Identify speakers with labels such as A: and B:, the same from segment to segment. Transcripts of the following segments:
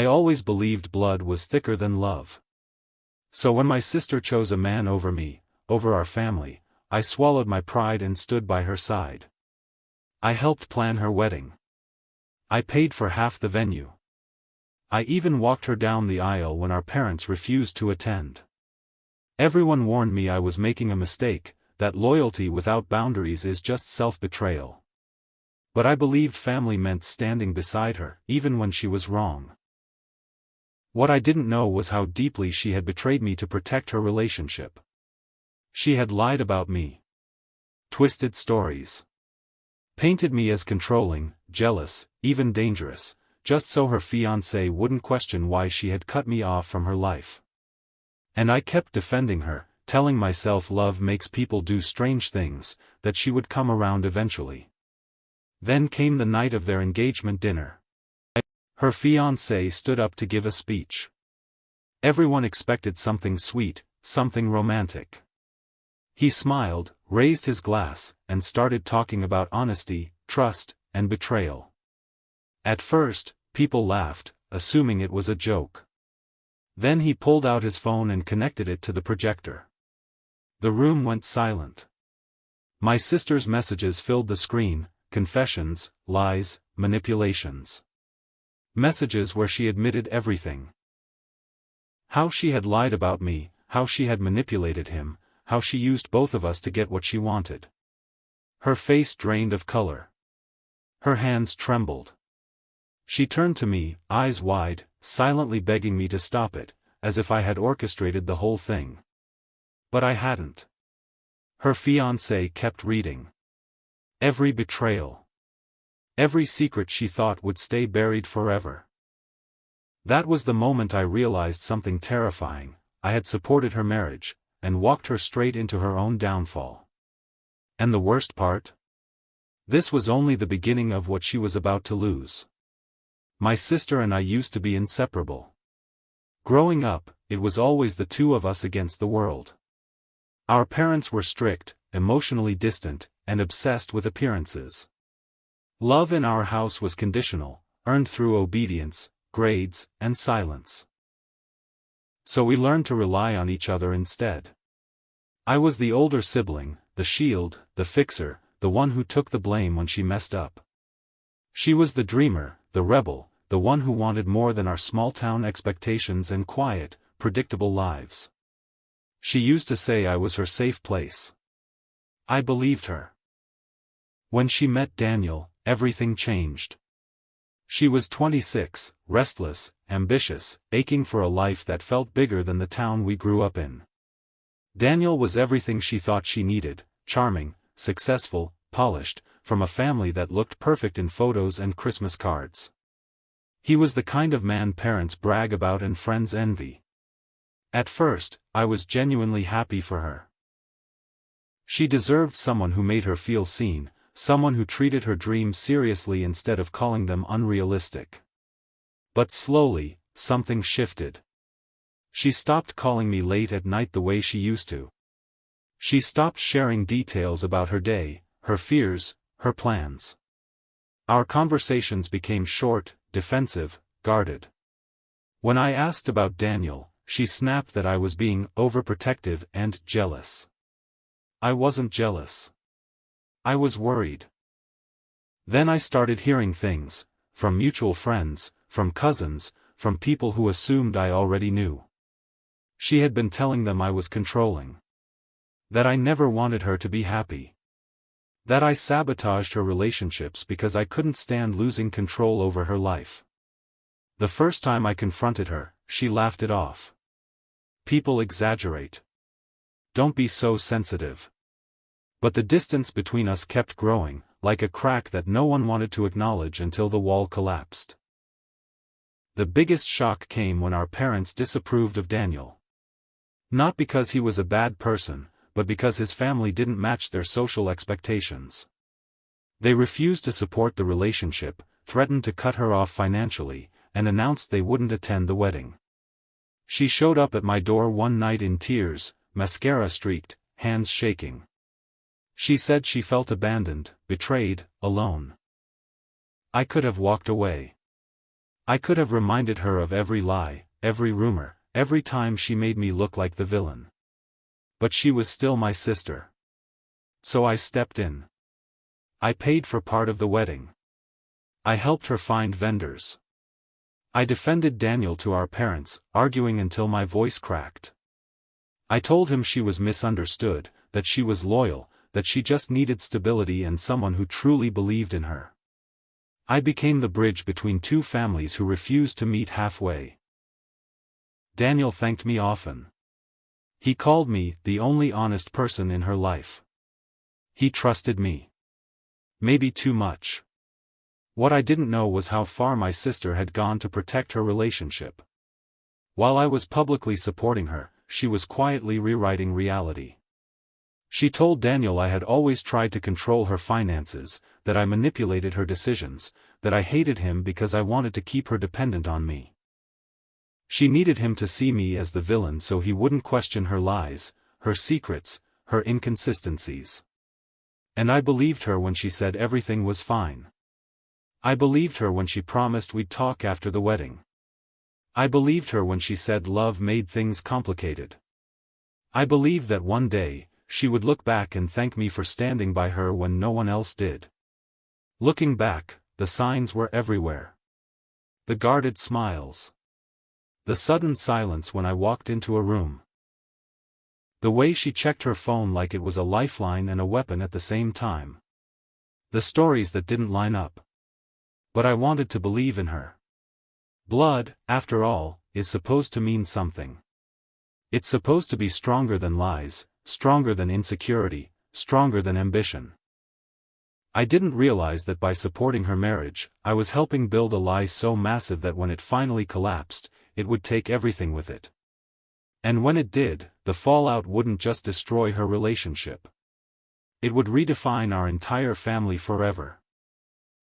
A: I always believed blood was thicker than love. So when my sister chose a man over me, over our family, I swallowed my pride and stood by her side. I helped plan her wedding. I paid for half the venue. I even walked her down the aisle when our parents refused to attend. Everyone warned me I was making a mistake, that loyalty without boundaries is just self-betrayal. But I believed family meant standing beside her, even when she was wrong. What I didn't know was how deeply she had betrayed me to protect her relationship. She had lied about me. Twisted stories. Painted me as controlling, jealous, even dangerous, just so her fiancé wouldn't question why she had cut me off from her life. And I kept defending her, telling myself love makes people do strange things, that she would come around eventually. Then came the night of their engagement dinner. Her fiancé stood up to give a speech. Everyone expected something sweet, something romantic. He smiled, raised his glass, and started talking about honesty, trust, and betrayal. At first, people laughed, assuming it was a joke. Then he pulled out his phone and connected it to the projector. The room went silent. My sister's messages filled the screen, confessions, lies, manipulations. Messages where she admitted everything. How she had lied about me, how she had manipulated him, how she used both of us to get what she wanted. Her face drained of color. Her hands trembled. She turned to me, eyes wide, silently begging me to stop it, as if I had orchestrated the whole thing. But I hadn't. Her fiancé kept reading. Every betrayal. Every secret she thought would stay buried forever. That was the moment I realized something terrifying. I had supported her marriage, and walked her straight into her own downfall. And the worst part? This was only the beginning of what she was about to lose. My sister and I used to be inseparable. Growing up, it was always the two of us against the world. Our parents were strict, emotionally distant, and obsessed with appearances. Love in our house was conditional, earned through obedience, grades, and silence. So we learned to rely on each other instead. I was the older sibling, the shield, the fixer, the one who took the blame when she messed up. She was the dreamer, the rebel, the one who wanted more than our small-town expectations and quiet, predictable lives. She used to say I was her safe place. I believed her. When she met Daniel, everything changed. She was 26, restless, ambitious, aching for a life that felt bigger than the town we grew up in. Daniel was everything she thought she needed, charming, successful, polished, from a family that looked perfect in photos and Christmas cards. He was the kind of man parents brag about and friends envy. At first, I was genuinely happy for her. She deserved someone who made her feel seen, someone who treated her dreams seriously instead of calling them unrealistic. But slowly, something shifted. She stopped calling me late at night the way she used to. She stopped sharing details about her day, her fears, her plans. Our conversations became short, defensive, guarded. When I asked about Daniel, she snapped that I was being overprotective and jealous. I wasn't jealous. I was worried. Then I started hearing things, from mutual friends, from cousins, from people who assumed I already knew. She had been telling them I was controlling. That I never wanted her to be happy. That I sabotaged her relationships because I couldn't stand losing control over her life. The first time I confronted her, she laughed it off. People exaggerate. Don't be so sensitive. But the distance between us kept growing, like a crack that no one wanted to acknowledge until the wall collapsed. The biggest shock came when our parents disapproved of Daniel. Not because he was a bad person, but because his family didn't match their social expectations. They refused to support the relationship, threatened to cut her off financially, and announced they wouldn't attend the wedding. She showed up at my door one night in tears, mascara streaked, hands shaking. She said she felt abandoned, betrayed, alone. I could have walked away. I could have reminded her of every lie, every rumor, every time she made me look like the villain. But she was still my sister. So I stepped in. I paid for part of the wedding. I helped her find vendors. I defended Daniel to our parents, arguing until my voice cracked. I told him she was misunderstood, that she was loyal, that she just needed stability and someone who truly believed in her. I became the bridge between two families who refused to meet halfway. Daniel thanked me often. He called me the only honest person in her life. He trusted me. Maybe too much. What I didn't know was how far my sister had gone to protect her relationship. While I was publicly supporting her, she was quietly rewriting reality. She told Daniel I had always tried to control her finances, that I manipulated her decisions, that I hated him because I wanted to keep her dependent on me. She needed him to see me as the villain so he wouldn't question her lies, her secrets, her inconsistencies. And I believed her when she said everything was fine. I believed her when she promised we'd talk after the wedding. I believed her when she said love made things complicated. I believed that one day, she would look back and thank me for standing by her when no one else did. Looking back, the signs were everywhere. The guarded smiles. The sudden silence when I walked into a room. The way she checked her phone like it was a lifeline and a weapon at the same time. The stories that didn't line up. But I wanted to believe in her. Blood, after all, is supposed to mean something. It's supposed to be stronger than lies, stronger than insecurity, stronger than ambition. I didn't realize that by supporting her marriage, I was helping build a lie so massive that when it finally collapsed, it would take everything with it. And when it did, the fallout wouldn't just destroy her relationship. It would redefine our entire family forever.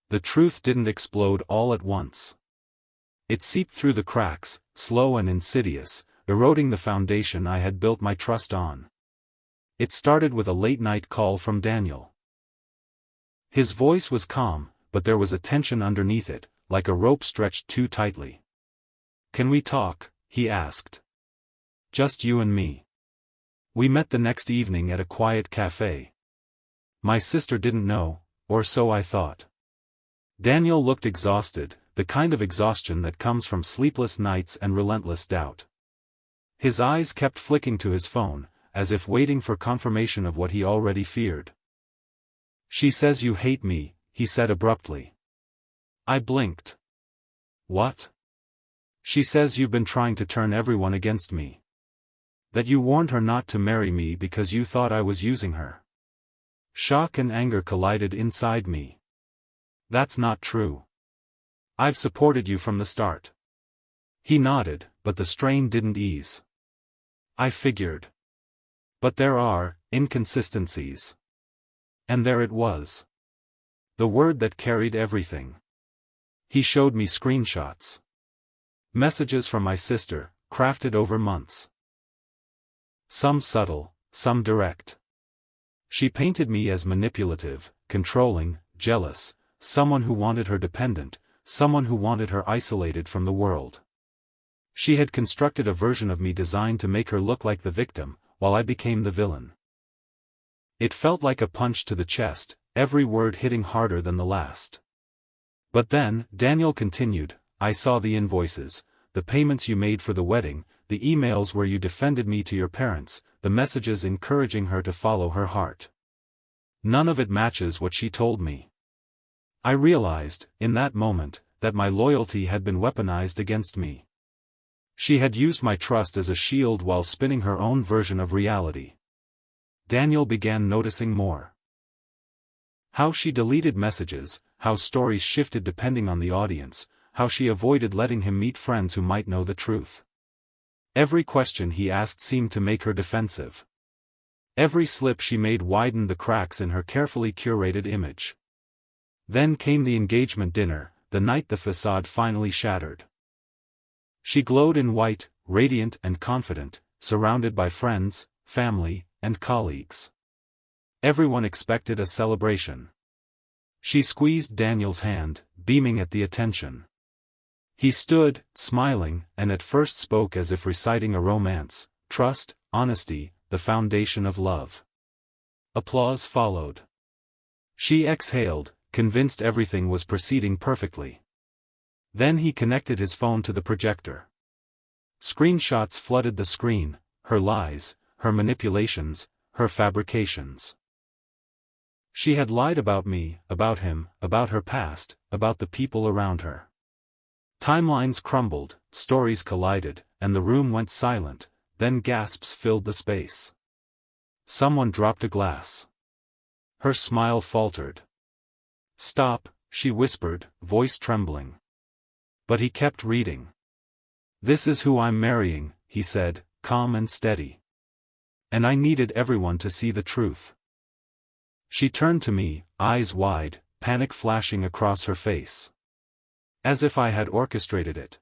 A: The truth didn't explode all at once. It seeped through the cracks, slow and insidious, eroding the foundation I had built my trust on. It started with a late-night call from Daniel. His voice was calm, but there was a tension underneath it, like a rope stretched too tightly. "Can we talk?" he asked. "Just you and me." We met the next evening at a quiet cafe. My sister didn't know, or so I thought. Daniel looked exhausted, the kind of exhaustion that comes from sleepless nights and relentless doubt. His eyes kept flicking to his phone, as if waiting for confirmation of what he already feared. "She says you hate me," he said abruptly. I blinked. "What?" "She says you've been trying to turn everyone against me. That you warned her not to marry me because you thought I was using her." Shock and anger collided inside me. "That's not true. I've supported you from the start." He nodded, but the strain didn't ease. I figured. But there are inconsistencies. And there it was. The word that carried everything. He showed me screenshots. Messages from my sister, crafted over months. Some subtle, some direct. She painted me as manipulative, controlling, jealous, someone who wanted her dependent, someone who wanted her isolated from the world. She had constructed a version of me designed to make her look like the victim, while I became the villain. It felt like a punch to the chest, every word hitting harder than the last. But then, Daniel continued, "I saw the invoices, the payments you made for the wedding, the emails where you defended me to your parents, the messages encouraging her to follow her heart. None of it matches what she told me." I realized, in that moment, that my loyalty had been weaponized against me. She had used my trust as a shield while spinning her own version of reality. Daniel began noticing more. How she deleted messages, how stories shifted depending on the audience, how she avoided letting him meet friends who might know the truth. Every question he asked seemed to make her defensive. Every slip she made widened the cracks in her carefully curated image. Then came the engagement dinner, the night the facade finally shattered. She glowed in white, radiant and confident, surrounded by friends, family, and colleagues. Everyone expected a celebration. She squeezed Daniel's hand, beaming at the attention. He stood, smiling, and at first spoke as if reciting a romance: trust, honesty, the foundation of love. Applause followed. She exhaled, convinced everything was proceeding perfectly. Then he connected his phone to the projector. Screenshots flooded the screen: her lies, her manipulations, her fabrications. She had lied about me, about him, about her past, about the people around her. Timelines crumbled, stories collided, and the room went silent. Then gasps filled the space. Someone dropped a glass. Her smile faltered. "Stop," she whispered, voice trembling. But he kept reading. "This is who I'm marrying," he said, calm and steady. "And I needed everyone to see the truth." She turned to me, eyes wide, panic flashing across her face. As if I had orchestrated it.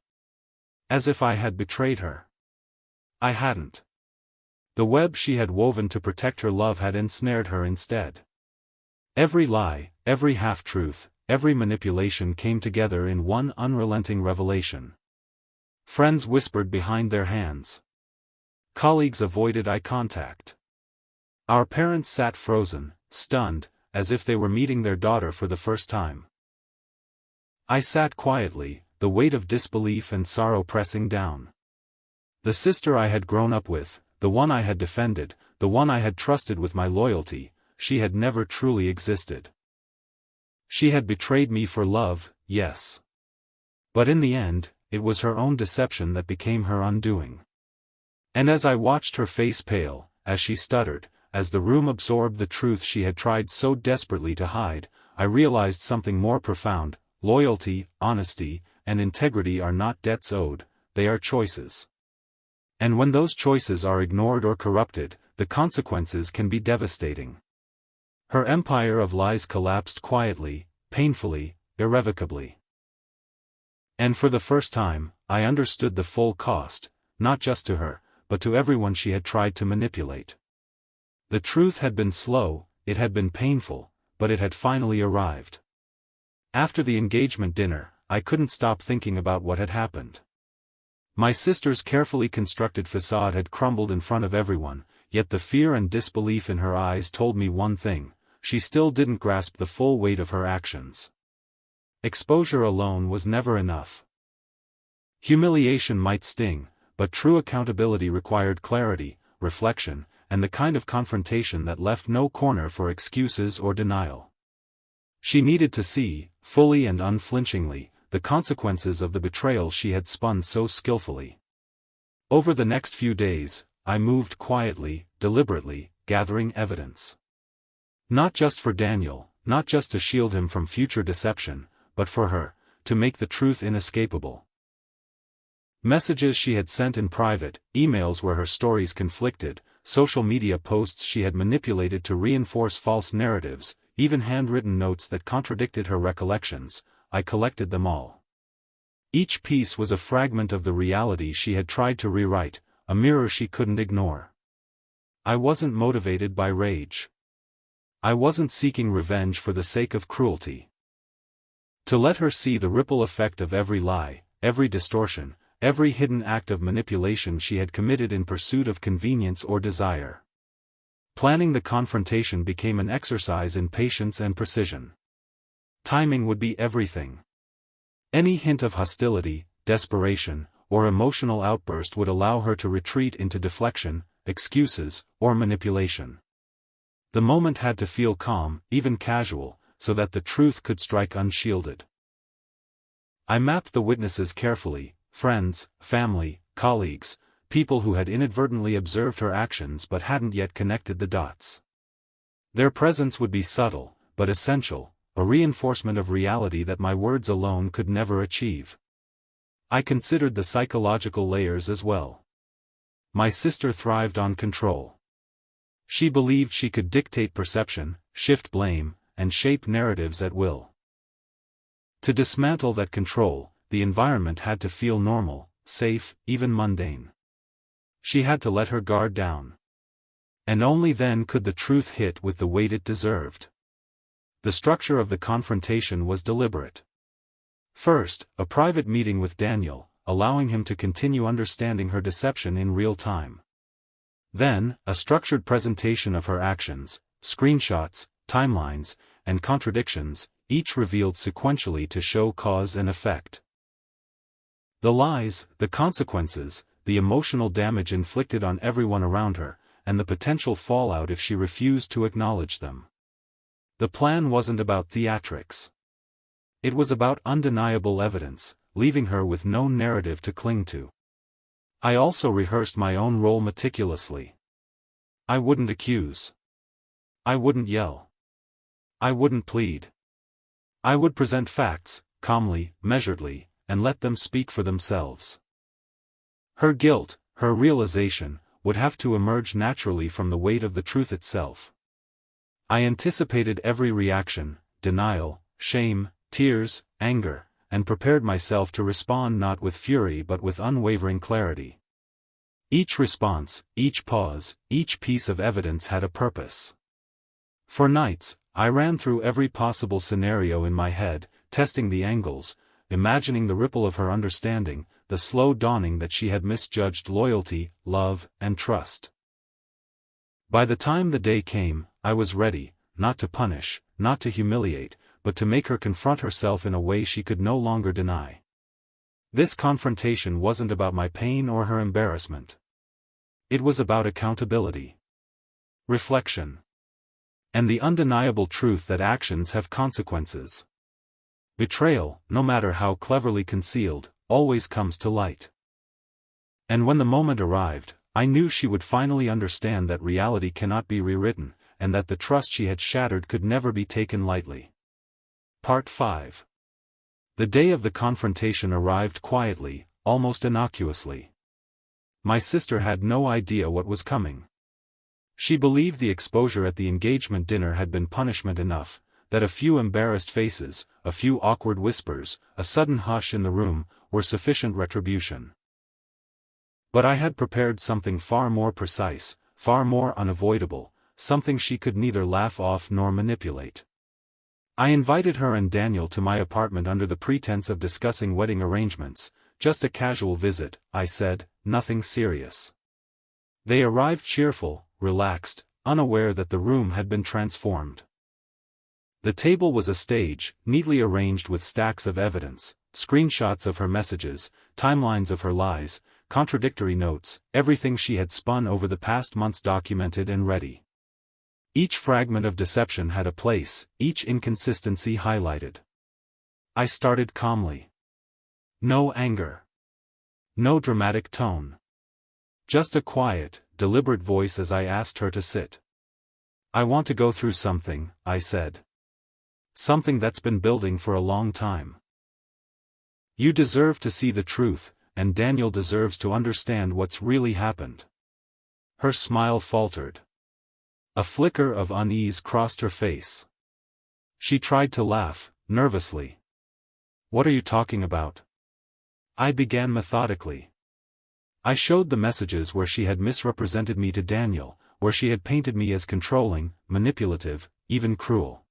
A: As if I had betrayed her. I hadn't. The web she had woven to protect her love had ensnared her instead. Every lie, every half-truth, every manipulation came together in one unrelenting revelation. Friends whispered behind their hands. Colleagues avoided eye contact. Our parents sat frozen, stunned, as if they were meeting their daughter for the first time. I sat quietly, the weight of disbelief and sorrow pressing down. The sister I had grown up with, the one I had defended, the one I had trusted with my loyalty, she had never truly existed. She had betrayed me for love, yes. But in the end, it was her own deception that became her undoing. And as I watched her face pale, as she stuttered, as the room absorbed the truth she had tried so desperately to hide, I realized something more profound: loyalty, honesty, and integrity are not debts owed, they are choices. And when those choices are ignored or corrupted, the consequences can be devastating. Her empire of lies collapsed quietly, painfully, irrevocably. And for the first time, I understood the full cost, not just to her, but to everyone she had tried to manipulate. The truth had been slow, it had been painful, but it had finally arrived. After the engagement dinner, I couldn't stop thinking about what had happened. My sister's carefully constructed facade had crumbled in front of everyone, yet the fear and disbelief in her eyes told me one thing: she still didn't grasp the full weight of her actions. Exposure alone was never enough. Humiliation might sting, but true accountability required clarity, reflection, and the kind of confrontation that left no corner for excuses or denial. She needed to see, fully and unflinchingly, the consequences of the betrayal she had spun so skillfully. Over the next few days, I moved quietly, deliberately, gathering evidence. Not just for Daniel, not just to shield him from future deception, but for her, to make the truth inescapable. Messages she had sent in private, emails where her stories conflicted, social media posts she had manipulated to reinforce false narratives, even handwritten notes that contradicted her recollections, I collected them all. Each piece was a fragment of the reality she had tried to rewrite, a mirror she couldn't ignore. I wasn't motivated by rage. I wasn't seeking revenge for the sake of cruelty. To let her see the ripple effect of every lie, every distortion, every hidden act of manipulation she had committed in pursuit of convenience or desire. Planning the confrontation became an exercise in patience and precision. Timing would be everything. Any hint of hostility, desperation, or emotional outburst would allow her to retreat into deflection, excuses, or manipulation. The moment had to feel calm, even casual, so that the truth could strike unshielded. I mapped the witnesses carefully: friends, family, colleagues, people who had inadvertently observed her actions but hadn't yet connected the dots. Their presence would be subtle, but essential, a reinforcement of reality that my words alone could never achieve. I considered the psychological layers as well. My sister thrived on control. She believed she could dictate perception, shift blame, and shape narratives at will. To dismantle that control, the environment had to feel normal, safe, even mundane. She had to let her guard down. And only then could the truth hit with the weight it deserved. The structure of the confrontation was deliberate. First, a private meeting with Daniel, allowing him to continue understanding her deception in real time. Then, a structured presentation of her actions, screenshots, timelines, and contradictions, each revealed sequentially to show cause and effect. The lies, the consequences, the emotional damage inflicted on everyone around her, and the potential fallout if she refused to acknowledge them. The plan wasn't about theatrics. It was about undeniable evidence, leaving her with no narrative to cling to. I also rehearsed my own role meticulously. I wouldn't accuse. I wouldn't yell. I wouldn't plead. I would present facts, calmly, measuredly, and let them speak for themselves. Her guilt, her realization, would have to emerge naturally from the weight of the truth itself. I anticipated every reaction, denial, shame, tears, anger, and prepared myself to respond not with fury but with unwavering clarity. Each response, each pause, each piece of evidence had a purpose. For nights, I ran through every possible scenario in my head, testing the angles, imagining the ripple of her understanding, the slow dawning that she had misjudged loyalty, love, and trust. By the time the day came, I was ready, not to punish, not to humiliate, but to make her confront herself in a way she could no longer deny. This confrontation wasn't about my pain or her embarrassment. It was about accountability, reflection, and the undeniable truth that actions have consequences. Betrayal, no matter how cleverly concealed, always comes to light. And when the moment arrived, I knew she would finally understand that reality cannot be rewritten, and that the trust she had shattered could never be taken lightly. Part 5. The day of the confrontation arrived quietly, almost innocuously. My sister had no idea what was coming. She believed the exposure at the engagement dinner had been punishment enough, that a few embarrassed faces, a few awkward whispers, a sudden hush in the room, were sufficient retribution. But I had prepared something far more precise, far more unavoidable, something she could neither laugh off nor manipulate. I invited her and Daniel to my apartment under the pretense of discussing wedding arrangements, just a casual visit, I said, nothing serious. They arrived cheerful, relaxed, unaware that the room had been transformed. The table was a stage, neatly arranged with stacks of evidence, screenshots of her messages, timelines of her lies, contradictory notes, everything she had spun over the past months documented and ready. Each fragment of deception had a place, each inconsistency highlighted. I started calmly. No anger. No dramatic tone. Just a quiet, deliberate voice as I asked her to sit. I want to go through something, I said. Something that's been building for a long time. You deserve to see the truth, and Daniel deserves to understand what's really happened. Her smile faltered. A flicker of unease crossed her face. She tried to laugh, nervously. What are you talking about? I began methodically. I showed the messages where she had misrepresented me to Daniel, where she had painted me as controlling, manipulative, even cruel.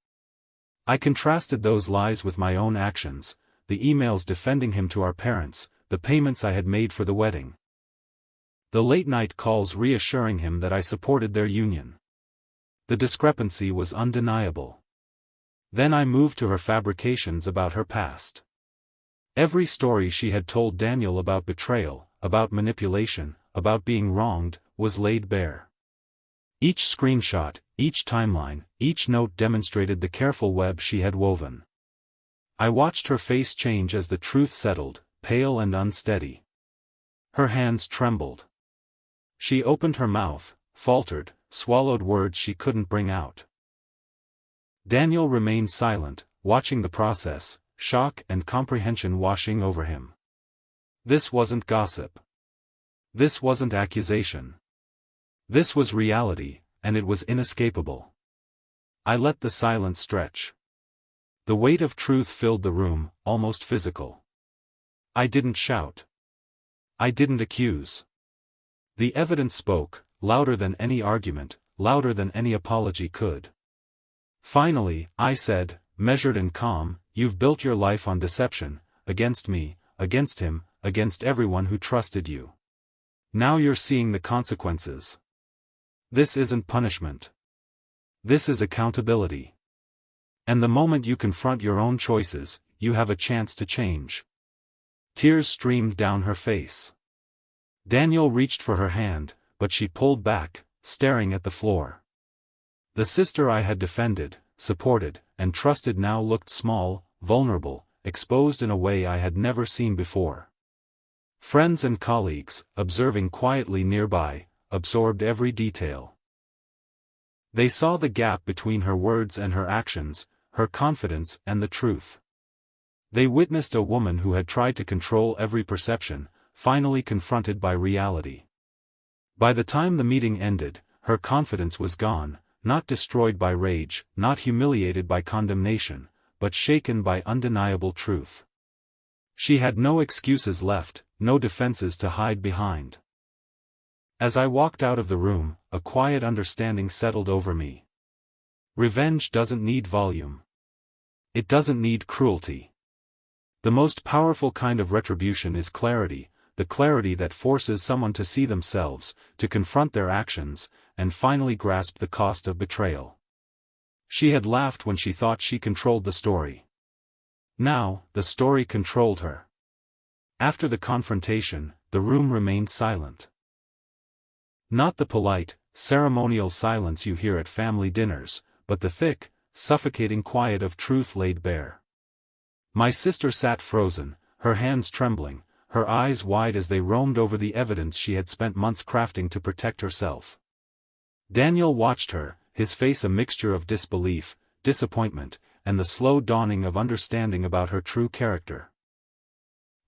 A: I contrasted those lies with my own actions, the emails defending him to our parents, the payments I had made for the wedding. The late-night calls reassuring him that I supported their union. The discrepancy was undeniable. Then I moved to her fabrications about her past. Every story she had told Daniel about betrayal, about manipulation, about being wronged, was laid bare. Each screenshot, each timeline, each note demonstrated the careful web she had woven. I watched her face change as the truth settled, pale and unsteady. Her hands trembled. She opened her mouth, faltered, swallowed words she couldn't bring out. Daniel remained silent, watching the process, shock and comprehension washing over him. This wasn't gossip. This wasn't accusation. This was reality, and it was inescapable. I let the silence stretch. The weight of truth filled the room, almost physical. I didn't shout. I didn't accuse. The evidence spoke, louder than any argument, louder than any apology could. Finally, I said, measured and calm, you've built your life on deception, against me, against him, against everyone who trusted you. Now you're seeing the consequences. This isn't punishment. This is accountability. And the moment you confront your own choices, you have a chance to change." Tears streamed down her face. Daniel reached for her hand, but she pulled back, staring at the floor. The sister I had defended, supported, and trusted now looked small, vulnerable, exposed in a way I had never seen before. Friends and colleagues, observing quietly nearby, absorbed every detail. They saw the gap between her words and her actions, her confidence and the truth. They witnessed a woman who had tried to control every perception, finally confronted by reality. By the time the meeting ended, her confidence was gone, not destroyed by rage, not humiliated by condemnation, but shaken by undeniable truth. She had no excuses left, no defenses to hide behind. As I walked out of the room, a quiet understanding settled over me. Revenge doesn't need volume. It doesn't need cruelty. The most powerful kind of retribution is clarity, the clarity that forces someone to see themselves, to confront their actions, and finally grasp the cost of betrayal. She had laughed when she thought she controlled the story. Now, the story controlled her. After the confrontation, the room remained silent. Not the polite, ceremonial silence you hear at family dinners, but the thick, suffocating quiet of truth laid bare. My sister sat frozen, her hands trembling, her eyes wide as they roamed over the evidence she had spent months crafting to protect herself. Daniel watched her, his face a mixture of disbelief, disappointment, and the slow dawning of understanding about her true character.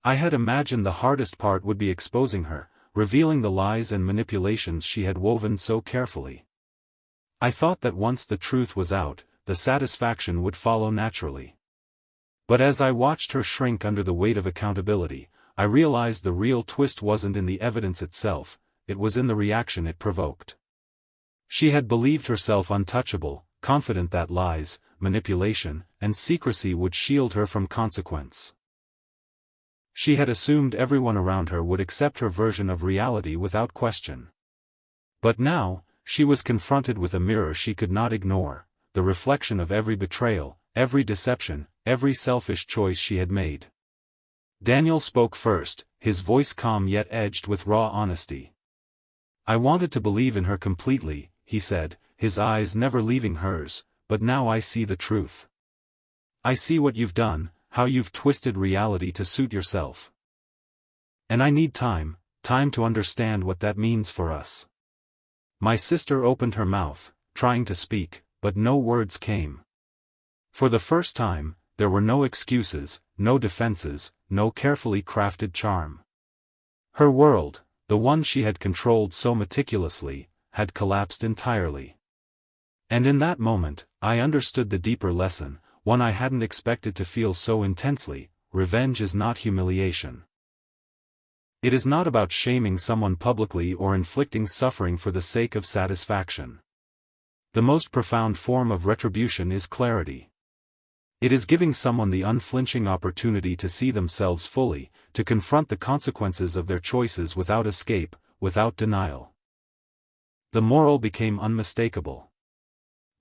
A: I had imagined the hardest part would be exposing her, revealing the lies and manipulations she had woven so carefully. I thought that once the truth was out, the satisfaction would follow naturally. But as I watched her shrink under the weight of accountability, I realized the real twist wasn't in the evidence itself, it was in the reaction it provoked. She had believed herself untouchable, confident that lies, manipulation, and secrecy would shield her from consequence. She had assumed everyone around her would accept her version of reality without question. But now, she was confronted with a mirror she could not ignore, the reflection of every betrayal, every deception, every selfish choice she had made. Daniel spoke first, his voice calm yet edged with raw honesty. "I wanted to believe in her completely," he said, his eyes never leaving hers, "but now I see the truth. I see what you've done, how you've twisted reality to suit yourself. And I need time to understand what that means for us." My sister opened her mouth, trying to speak, but no words came. For the first time, there were no excuses, no defenses, no carefully crafted charm. Her world, the one she had controlled so meticulously, had collapsed entirely. And in that moment, I understood the deeper lesson, one I hadn't expected to feel so intensely: revenge is not humiliation. It is not about shaming someone publicly or inflicting suffering for the sake of satisfaction. The most profound form of retribution is clarity. It is giving someone the unflinching opportunity to see themselves fully, to confront the consequences of their choices without escape, without denial. The moral became unmistakable.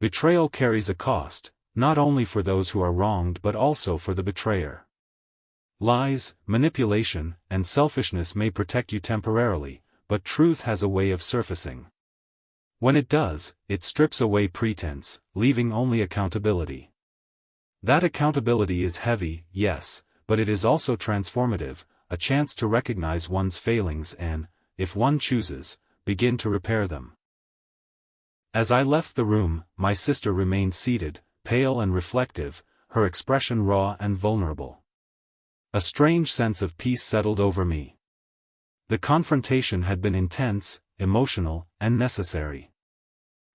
A: Betrayal carries a cost, not only for those who are wronged but also for the betrayer. Lies, manipulation, and selfishness may protect you temporarily, but truth has a way of surfacing. When it does, it strips away pretense, leaving only accountability. That accountability is heavy, yes, but it is also transformative, a chance to recognize one's failings and, if one chooses, begin to repair them. As I left the room, my sister remained seated, pale and reflective, her expression raw and vulnerable. A strange sense of peace settled over me. The confrontation had been intense, emotional, and necessary.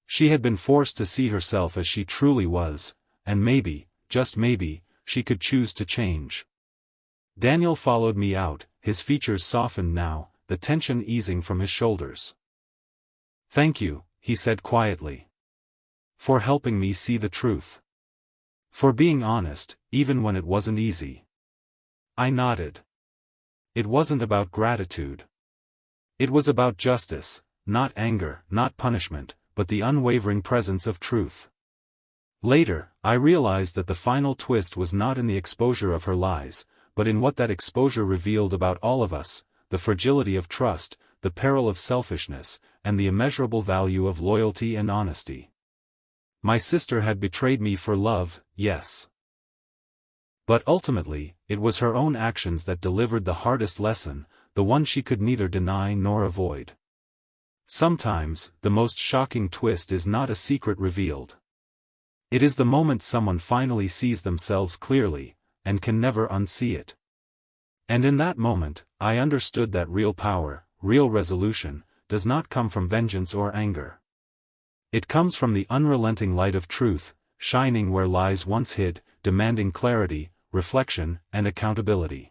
A: She had been forced to see herself as she truly was, and maybe, just maybe, she could choose to change. Daniel followed me out, his features softened now, the tension easing from his shoulders. "Thank you," he said quietly. "For helping me see the truth. For being honest, even when it wasn't easy. I nodded. It wasn't about gratitude. It was about justice, not anger, not punishment, but the unwavering presence of truth. Later, I realized that the final twist was not in the exposure of her lies, but in what that exposure revealed about all of us, the fragility of trust, the peril of selfishness, and the immeasurable value of loyalty and honesty. My sister had betrayed me for love, yes. But ultimately, it was her own actions that delivered the hardest lesson, the one she could neither deny nor avoid. Sometimes, the most shocking twist is not a secret revealed. It is the moment someone finally sees themselves clearly, and can never unsee it. And in that moment, I understood that real power, real resolution, does not come from vengeance or anger. It comes from the unrelenting light of truth, shining where lies once hid, demanding clarity, reflection, and accountability.